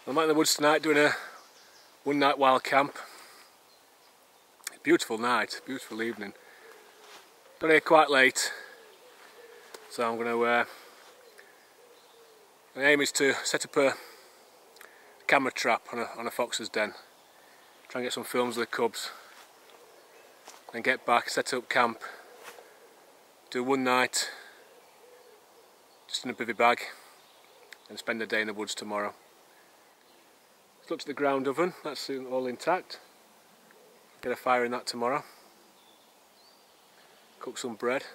I'm out in the woods tonight doing a one night wild camp. Beautiful night, beautiful evening. Got here quite late, so I'm going to. My aim is to set up a camera trap on a fox's den. Try and get some films of the cubs. Then get back, set up camp, do one night just in a bivvy bag, and spend the day in the woods tomorrow. Let's look at the ground oven, that's all intact. Get a fire in that tomorrow. Cook some bread.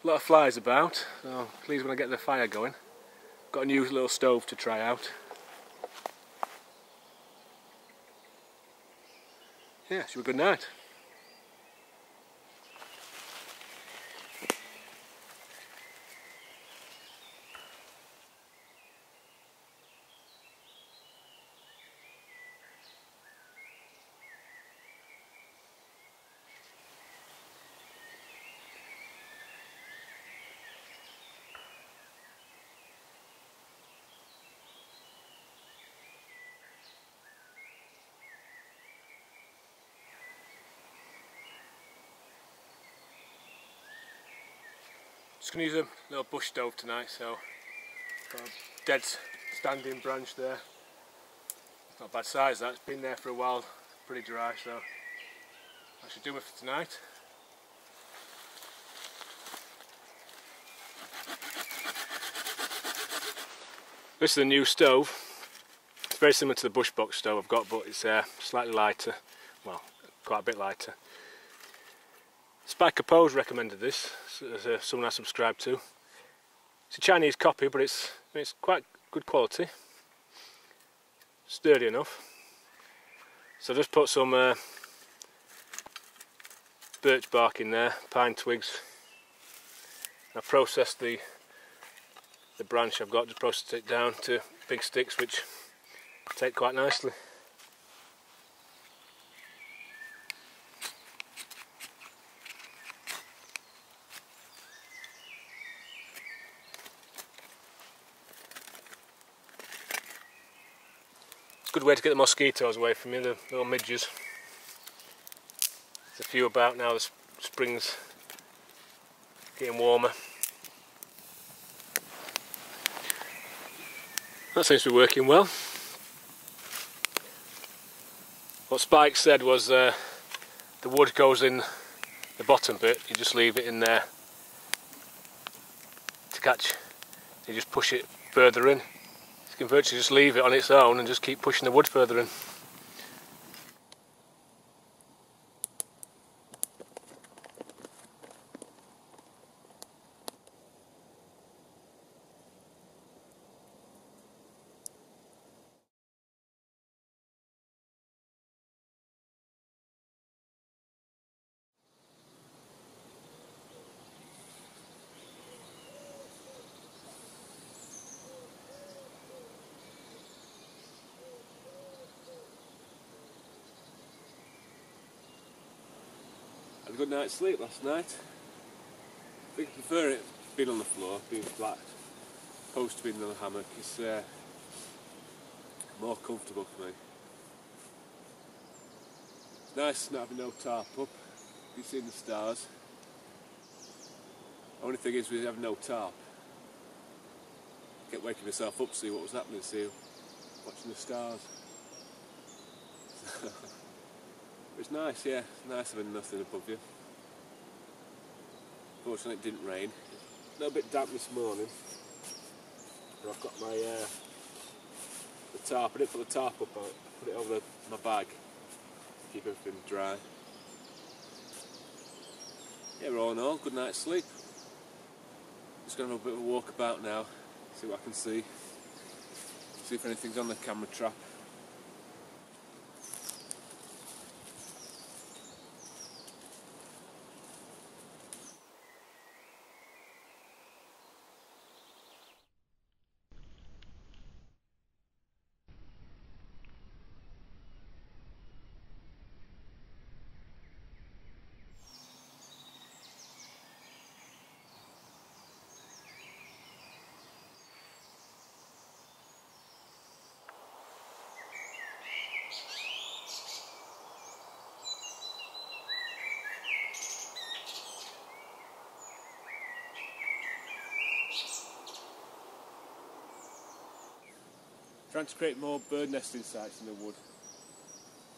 A lot of flies about, so please when I get the fire going. Got a new little stove to try out. Yeah, should be a good night. Just going to use a little bush stove tonight, so got a dead standing branch there. It's not a bad size that, it's been there for a while, pretty dry, so that should do it for tonight. This is the new stove. It's very similar to the bush box stove I've got, but it's slightly lighter, well, quite a bit lighter. Spiker Pose recommended this, as someone I subscribe to. It's a Chinese copy, but it's quite good quality, sturdy enough. So I just put some birch bark in there, pine twigs. I processed the branch I've got, just processed it down to big sticks, which take quite nicely. It's a good way to get the mosquitoes away from you, the little midges. There's a few about now, the spring's getting warmer. That seems to be working well. What Spike said was the wood goes in the bottom bit, you just leave it in there to catch, you just push it further in. You can virtually just leave it on its own and just keep pushing the wood further in. Had a good night's sleep last night. I think I prefer it being on the floor, being flat, opposed to being in a hammock. It's more comfortable for me. It's nice not having no tarp up. You've seen the stars. Only thing is we have no tarp. I kept waking myself up to see what was happening, watching the stars. It's nice, yeah, it's nice having nothing above you. Fortunately it didn't rain. A little bit damp this morning. But I've got my the tarp. I didn't put the tarp up, I put it over my bag to keep everything dry. Yeah, all in all, good night's sleep. Just going to have a bit of a walk about now, see what I can see if anything's on the camera trap. Trying to create more bird nesting sites in the wood.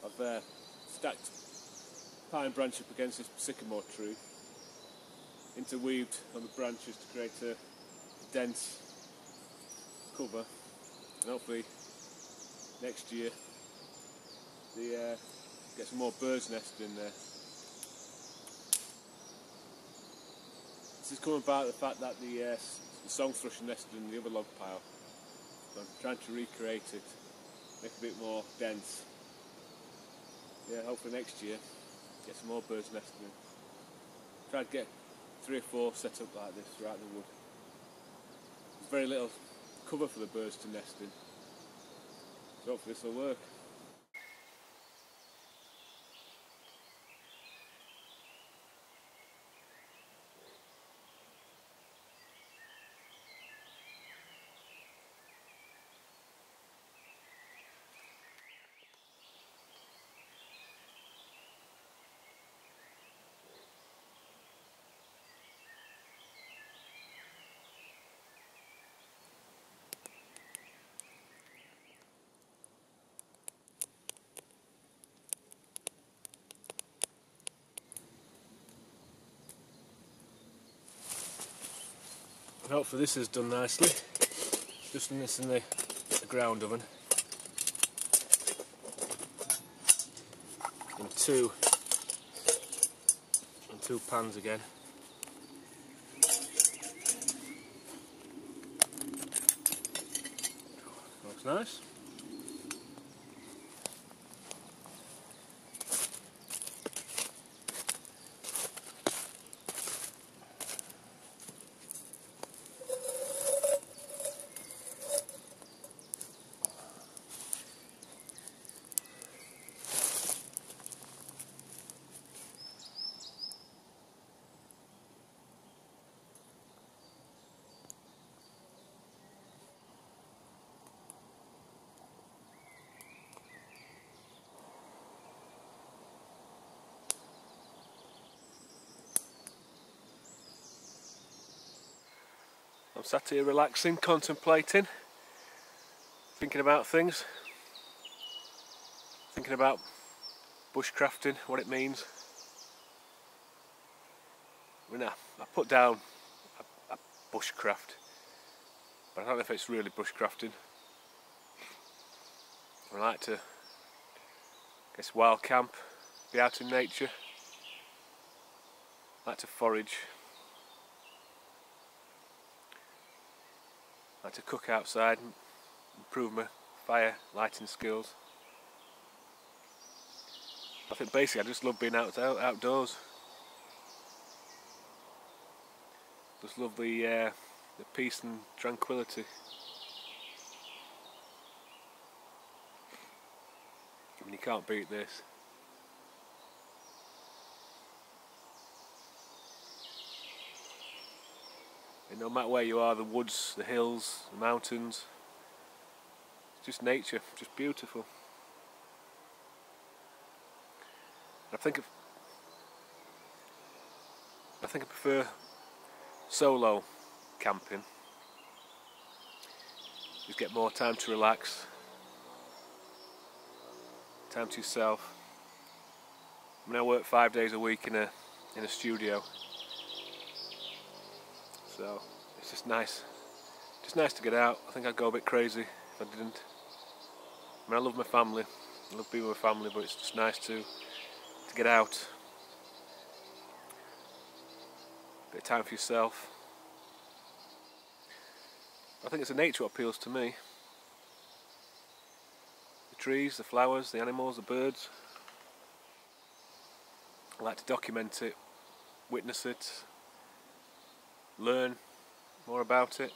I've stacked pine branch up against this sycamore tree, interweaved on the branches to create a dense cover, and hopefully next year get some more birds nested in there. This has come about the fact that the song thrush nested in the other log pile. So I'm trying to recreate it, make it a bit more dense. Yeah, hopefully next year get some more birds nested in. Try to get 3 or 4 set up like this throughout the wood. There's very little cover for the birds to nest in, so hopefully this will work. And hopefully this is done nicely. Just in this in the ground oven. In two pans again. Looks nice. I'm sat here relaxing, contemplating, thinking about things, thinking about bushcrafting, what it means. I mean, I put down a bushcraft, but I don't know if it's really bushcrafting. I like to, wild camp, be out in nature, I like to forage. I like to cook outside and improve my fire lighting skills. I think basically I just love being outdoors. Just love the peace and tranquility. I mean, you can't beat this. And no matter where you are, the woods, the hills, the mountains, it's just nature, just beautiful. I think I prefer solo camping. You get more time to relax, time to yourself. I mean, I work 5 days a week in a studio. So it's just nice to get out. I think I'd go a bit crazy if I didn't. I mean, I love my family, I love being with my family, but it's just nice to get out. A bit of time for yourself. I think it's the nature what appeals to me. The trees, the flowers, the animals, the birds. I like to document it, witness it, learn more about it,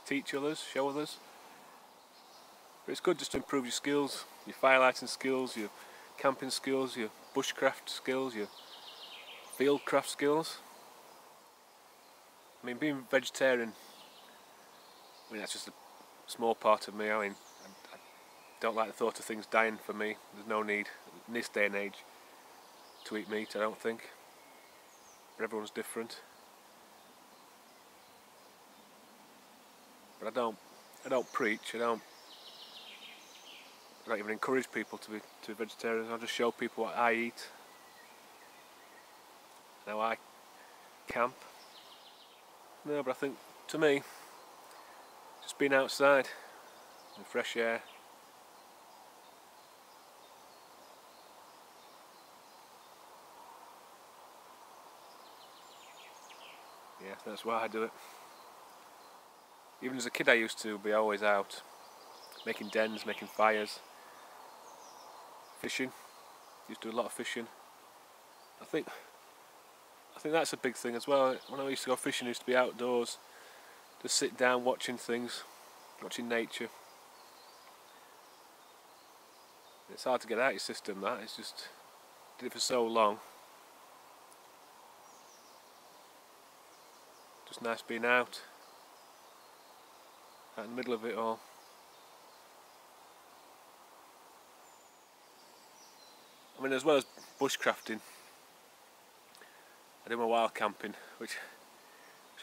teach others, show others. But it's good just to improve your skills, your firelighting skills, your camping skills, your bushcraft skills, your fieldcraft skills. I mean, being vegetarian, I mean, that's just a small part of me. I mean, I don't like the thought of things dying for me. There's no need in this day and age to eat meat, I don't think. But everyone's different. but I don't preach. I don't even encourage people to be vegetarians. I just show people what I eat, how I camp. No, but I think to me, just being outside in fresh air, yeah, that's why I do it. Even as a kid I used to be always out, making dens, making fires, fishing. Used to do a lot of fishing. I think that's a big thing as well. When I used to go fishing, I used to be outdoors, just sit down watching things, watching nature. It's hard to get out of your system, that. It's just, did it for so long. Just nice being out in the middle of it all. I mean, as well as bushcrafting, I do my wild camping, which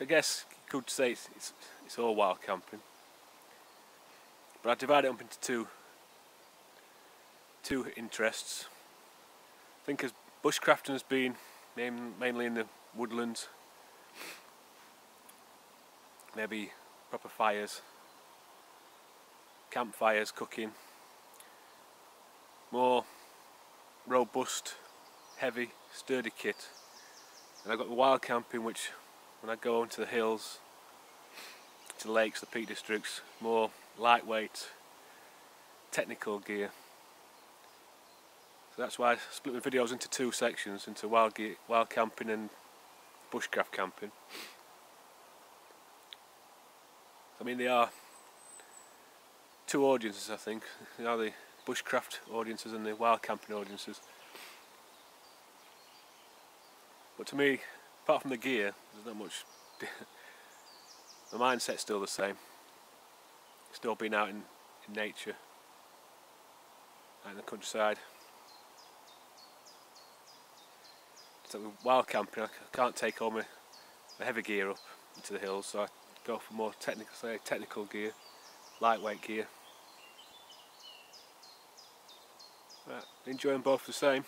I guess you could say it's all wild camping. But I divide it up into two interests. I think as bushcrafting has been mainly in the woodlands, maybe proper fires, campfires, cooking, more robust, heavy, sturdy kit. And I've got the wild camping, which when I go into the hills, to the lakes, the Peak Districts, more lightweight, technical gear. So that's why I split my videos into two sections, into wild camping and bushcraft camping. I mean, they are two audiences, I think. They are the bushcraft audiences and the wild camping audiences. But to me, apart from the gear, there's not much. The mindset's still the same. Still being out in nature, out in the countryside. So with wild camping, I can't take all my heavy gear up into the hills, so I go for more technical gear, lightweight gear. Enjoying both the same.